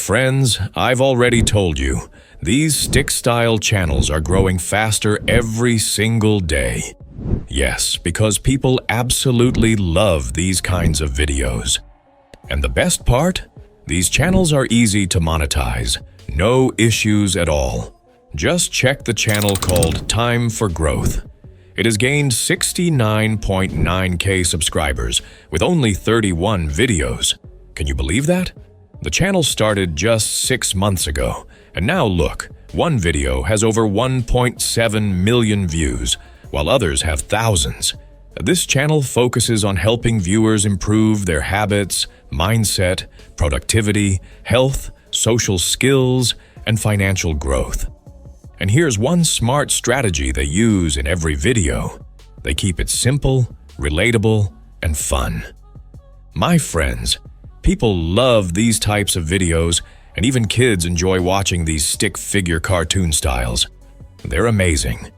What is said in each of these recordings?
friends, I've already told you, these stick-style channels are growing faster every single day. Yes, because people absolutely love these kinds of videos. And the best part? These channels are easy to monetize, no issues at all. Just check the channel called Time for Growth. It has gained 69.9K subscribers with only 31 videos. Can you believe that? The channel started just 6 months ago, and now look, one video has over 1.7 million views, while others have thousands. This channel focuses on helping viewers improve their habits, mindset, productivity, health, social skills, and financial growth. And here's one smart strategy they use in every video. They keep it simple, relatable, and fun. My friends, people love these types of videos, and even kids enjoy watching these stick figure cartoon styles. They're amazing.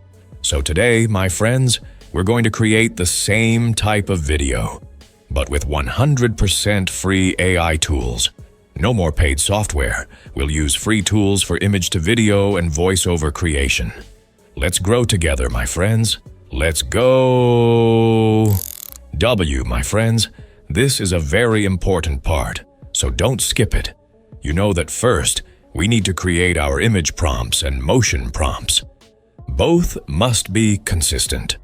So today, my friends, we're going to create the same type of video, but with 100% free AI tools. No more paid software. We'll use free tools for image-to-video and voiceover creation. Let's grow together, my friends. Let's go! My friends, this is a very important part, so don't skip it. You know that first, we need to create our image prompts and motion prompts. Both must be consistent.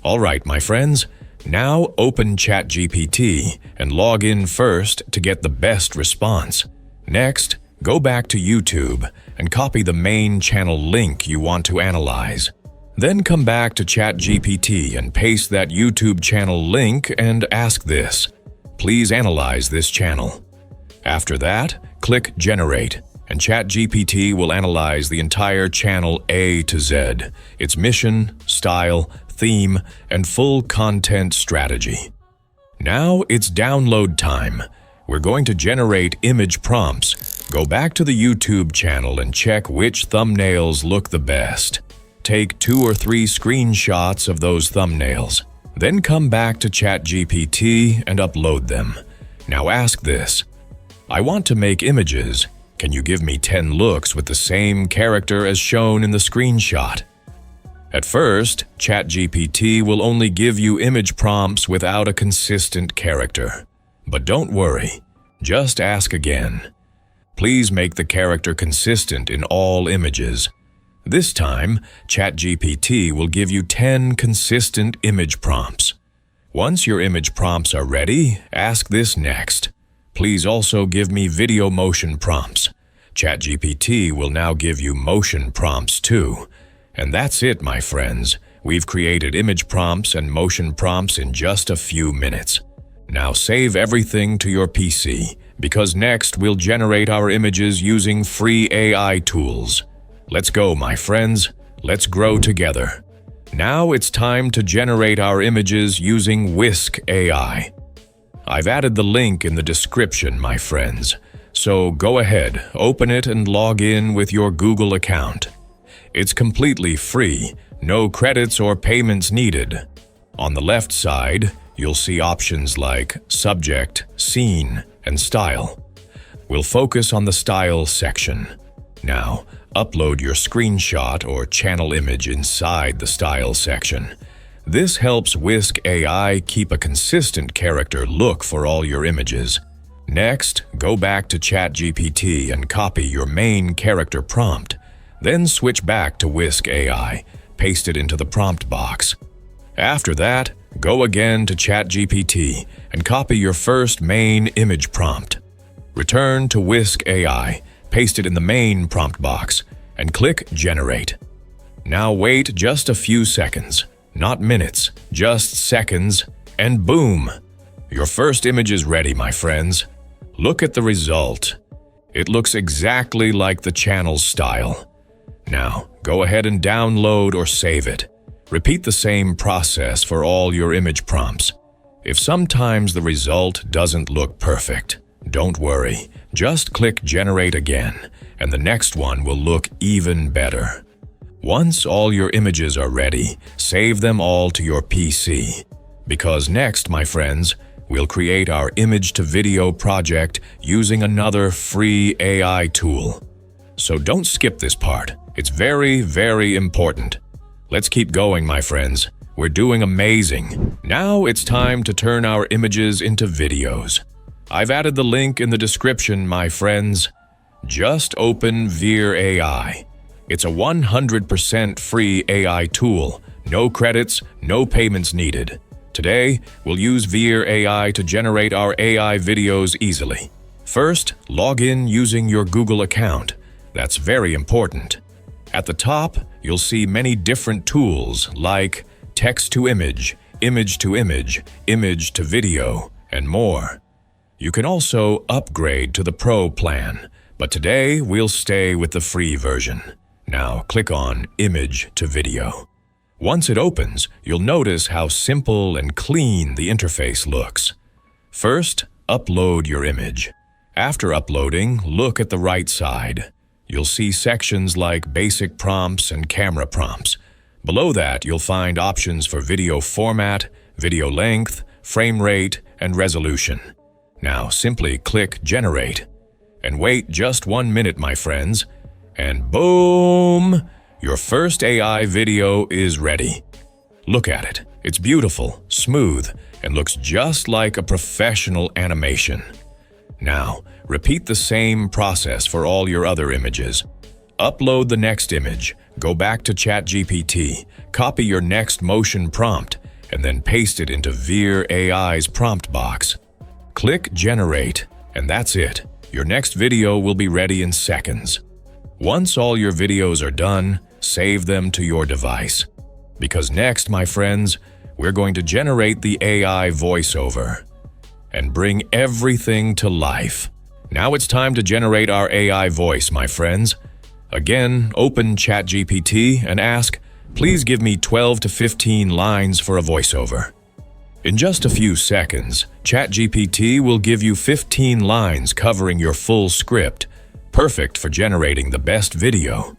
All right, my friends, now open ChatGPT and log in first to get the best response. Next, go back to YouTube and copy the main channel link you want to analyze. Then come back to ChatGPT and paste that YouTube channel link and ask this. Please analyze this channel. After that, click Generate, and ChatGPT will analyze the entire channel A to Z, its mission, style, theme, and full content strategy. Now it's download time. We're going to generate image prompts. Go back to the YouTube channel and check which thumbnails look the best. Take 2 or 3 screenshots of those thumbnails. Then come back to ChatGPT and upload them. Now ask this. I want to make images. Can you give me 10 looks with the same character as shown in the screenshot? At first, ChatGPT will only give you image prompts without a consistent character. But don't worry, just ask again. Please make the character consistent in all images. This time, ChatGPT will give you 10 consistent image prompts. Once your image prompts are ready, ask this next. Please also give me video motion prompts. ChatGPT will now give you motion prompts too. And that's it, my friends. We've created image prompts and motion prompts in just a few minutes. Now save everything to your PC, because next we'll generate our images using free AI tools. Let's go, my friends. Let's grow together. Now it's time to generate our images using Whisk AI. I've added the link in the description, my friends. So go ahead, open it and log in with your Google account. It's completely free, no credits or payments needed. On the left side, you'll see options like Subject, Scene, and Style. We'll focus on the Style section. Now, upload your screenshot or channel image inside the Style section. This helps Whisk AI keep a consistent character look for all your images. Next, go back to ChatGPT and copy your main character prompt. Then switch back to Whisk AI, paste it into the prompt box. After that, go again to ChatGPT and copy your first main image prompt. Return to Whisk AI, paste it in the main prompt box, and click Generate. Now wait just a few seconds, not minutes, just seconds, and boom! Your first image is ready, my friends. Look at the result. It looks exactly like the channel's style. Now, go ahead and download or save it. Repeat the same process for all your image prompts. If sometimes the result doesn't look perfect, don't worry. Just click Generate again, and the next one will look even better. Once all your images are ready, save them all to your PC. Because next, my friends, we'll create our image-to-video project using another free AI tool. So don't skip this part. It's very, very important. Let's keep going, my friends. We're doing amazing. Now it's time to turn our images into videos. I've added the link in the description, my friends. Just open Vheer AI. It's a 100% free AI tool. No credits, no payments needed. Today, we'll use Vheer AI to generate our AI videos easily. First, log in using your Google account. That's very important. At the top, you'll see many different tools like text-to-image, image-to-image, image-to-video, and more. You can also upgrade to the Pro plan, but today we'll stay with the free version. Now click on Image to Video. Once it opens, you'll notice how simple and clean the interface looks. First, upload your image. After uploading, look at the right side. You'll see sections like basic prompts and camera prompts. Below that, you'll find options for video format, video length, frame rate, and resolution. Now simply click Generate. And wait just 1 minute, my friends. And boom! Your first AI video is ready. Look at it. It's beautiful, smooth, and looks just like a professional animation. Now, repeat the same process for all your other images. Upload the next image, go back to ChatGPT, copy your next motion prompt, and then paste it into Vheer AI's prompt box. Click Generate, and that's it. Your next video will be ready in seconds. Once all your videos are done, save them to your device. Because next, my friends, we're going to generate the AI voiceover and bring everything to life. Now it's time to generate our AI voice, my friends. Again, open ChatGPT and ask, please give me 12 to 15 lines for a voiceover. In just a few seconds, ChatGPT will give you 15 lines covering your full script, perfect for generating the best video.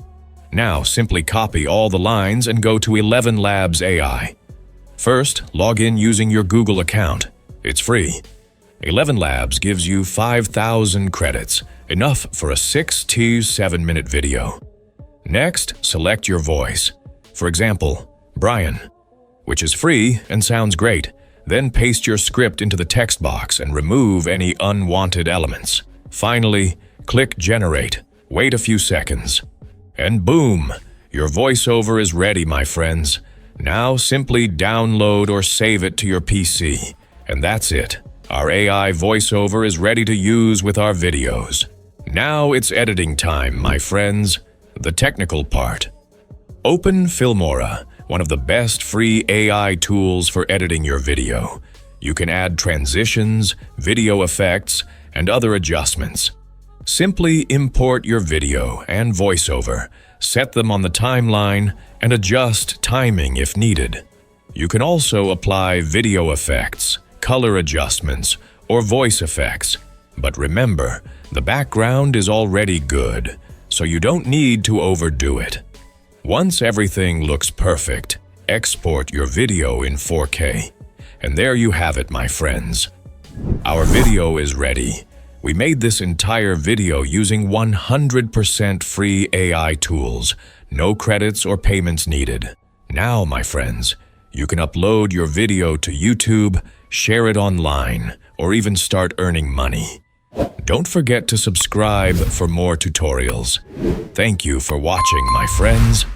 Now simply copy all the lines and go to 11 Labs AI. First, log in using your Google account. It's free. 11 Labs gives you 5,000 credits, enough for a 6 to 7 minute video. Next, select your voice. For example, Brian, which is free and sounds great. Then paste your script into the text box and remove any unwanted elements. Finally, click Generate. Wait a few seconds. And boom! Your voiceover is ready, my friends. Now simply download or save it to your PC. And that's it. Our AI voiceover is ready to use with our videos. Now it's editing time, my friends. The technical part. Open Filmora, one of the best free AI tools for editing your video. You can add transitions, video effects, and other adjustments. Simply import your video and voiceover, set them on the timeline, and adjust timing if needed. You can also apply video effects, color adjustments, or voice effects. But remember, the background is already good, so you don't need to overdo it. Once everything looks perfect, export your video in 4K. And there you have it, my friends. Our video is ready. We made this entire video using 100% free AI tools, no credits or payments needed. Now, my friends, you can upload your video to YouTube, share it online, or even start earning money. Don't forget to subscribe for more tutorials. Thank you for watching, my friends.